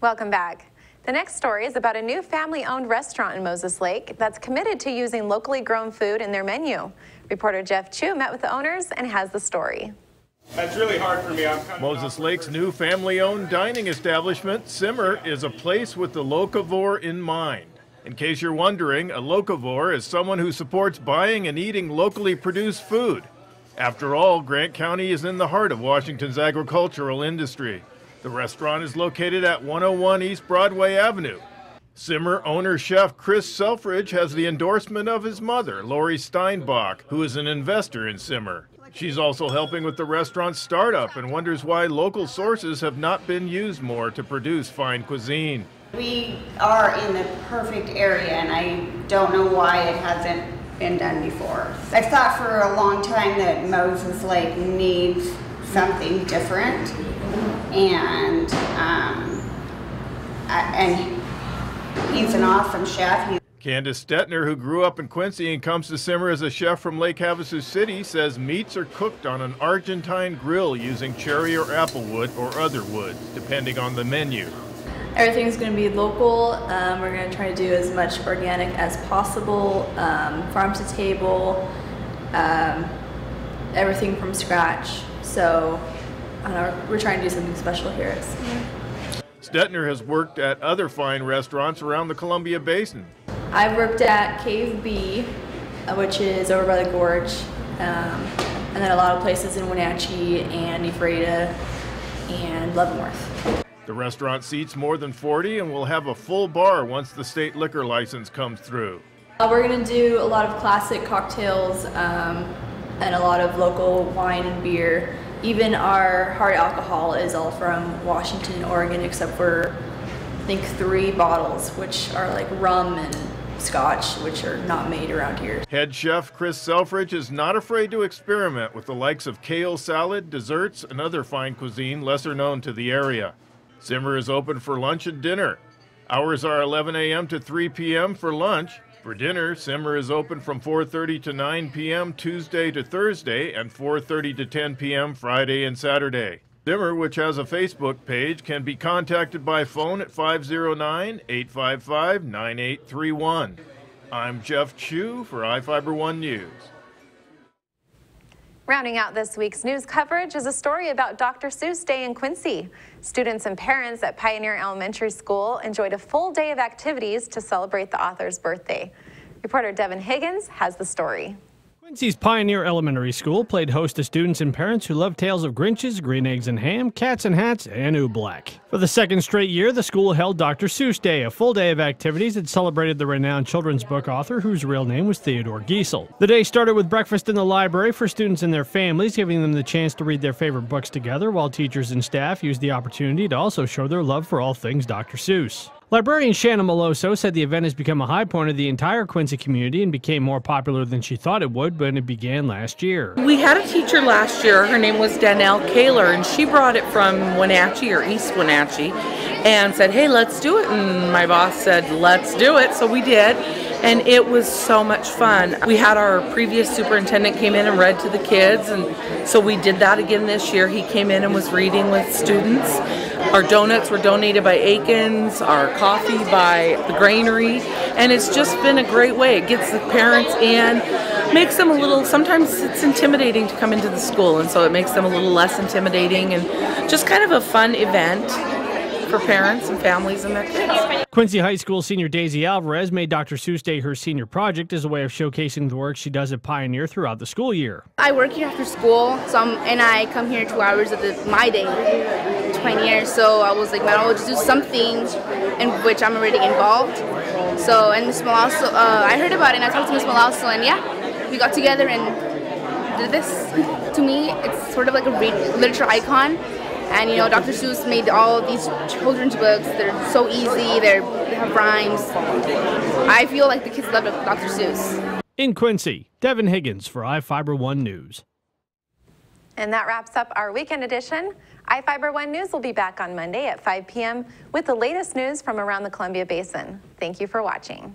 Welcome back. The next story is about a new family-owned restaurant in Moses Lake that's committed to using locally grown food in their menu. Reporter Jeff Chu met with the owners and has the story. That's really hard for me. Moses Lake's new family-owned dining establishment, Simmer, is a place with the locavore in mind. In case you're wondering, a locavore is someone who supports buying and eating locally produced food. After all, Grant County is in the heart of Washington's agricultural industry. The restaurant is located at 101 East Broadway Avenue. Simmer owner chef Chris Selfridge has the endorsement of his mother, Lori Steinbach, who is an investor in Simmer. She's also helping with the restaurant's startup and wonders why local sources have not been used more to produce fine cuisine. We are in the perfect area, and I don't know why it hasn't been done before. I've thought for a long time that Moses Lake needs something different, and he's an awesome chef. Candace Stetner, who grew up in Quincy and comes to Simmer as a chef from Lake Havasu City, says meats are cooked on an Argentine grill using cherry or apple wood or other woods, depending on the menu. Everything's going to be local. We're going to try to do as much organic as possible, farm to table, everything from scratch. So we're trying to do something special here at Simmer. Stetner has worked at other fine restaurants around the Columbia Basin. I've worked at Cave B, which is over by the gorge, and then a lot of places in Wenatchee and Ephrata and Leavenworth. The restaurant seats more than 40 and will have a full bar once the state liquor license comes through. We're going to do a lot of classic cocktails and a lot of local wine and beer. Even our hard alcohol is all from Washington and Oregon, except for I think 3 bottles, which are like rum and scotch, which are not made around here. Head chef Chris Selfridge is not afraid to experiment with the likes of kale salad, desserts, and other fine cuisine lesser known to the area. Simmer is open for lunch and dinner. Hours are 11 a.m. to 3 p.m. for lunch. For dinner, Simmer is open from 4:30 to 9 p.m. Tuesday to Thursday and 4:30 to 10 p.m. Friday and Saturday. Simmer, which has a Facebook page, can be contacted by phone at 509-855-9831. I'm Jeff Chu for iFIBER 1 News. Rounding out this week's news coverage is a story about Dr. Seuss Day in Quincy. Students and parents at Pioneer Elementary School enjoyed a full day of activities to celebrate the author's birthday. Reporter Devin Higgins has the story. Quincy's Pioneer Elementary School played host to students and parents who love tales of Grinches, green eggs and ham, cats and hats, and oobleck. For the second straight year, the school held Dr. Seuss Day, a full day of activities that celebrated the renowned children's book author whose real name was Theodore Giesel. The day started with breakfast in the library for students and their families, giving them the chance to read their favorite books together, while teachers and staff used the opportunity to also show their love for all things Dr. Seuss. Librarian Shanna Meloso said the event has become a high point of the entire Quincy community and became more popular than she thought it would when it began last year. We had a teacher last year, her name was Danelle Kaler, and she brought it from Wenatchee or East Wenatchee and said, hey, let's do it. And my boss said, let's do it. So we did. And it was so much fun. We had our previous superintendent came in and read to the kids, and so we did that again this year. He came in and was reading with students. Our donuts were donated by Aikens, our coffee by the Granary, and it's just been a great way. It gets the parents in, makes them a little, sometimes it's intimidating to come into the school, and so it makes them a little less intimidating, and just kind of a fun event for parents and families and their kids. Quincy High School senior Daisy Alvarez made Dr. Seuss Day her senior project as a way of showcasing the work she does at Pioneer throughout the school year. I work here after school, and I come here 2 hours of my day to Pioneer, so I was like, man, I'll just do something in which I'm already involved. So, and Ms. Malauso, I heard about it and I talked to Ms. Malauso, and yeah, we got together and did this. To me, it's sort of like a literature icon. And you know, Dr. Seuss made all these children's books. They're so easy, they have rhymes. I feel like the kids love Dr. Seuss. In Quincy, Devin Higgins for iFIBER 1 News. And that wraps up our weekend edition. iFIBER 1 News will be back on Monday at 5 p.m. with the latest news from around the Columbia Basin. Thank you for watching.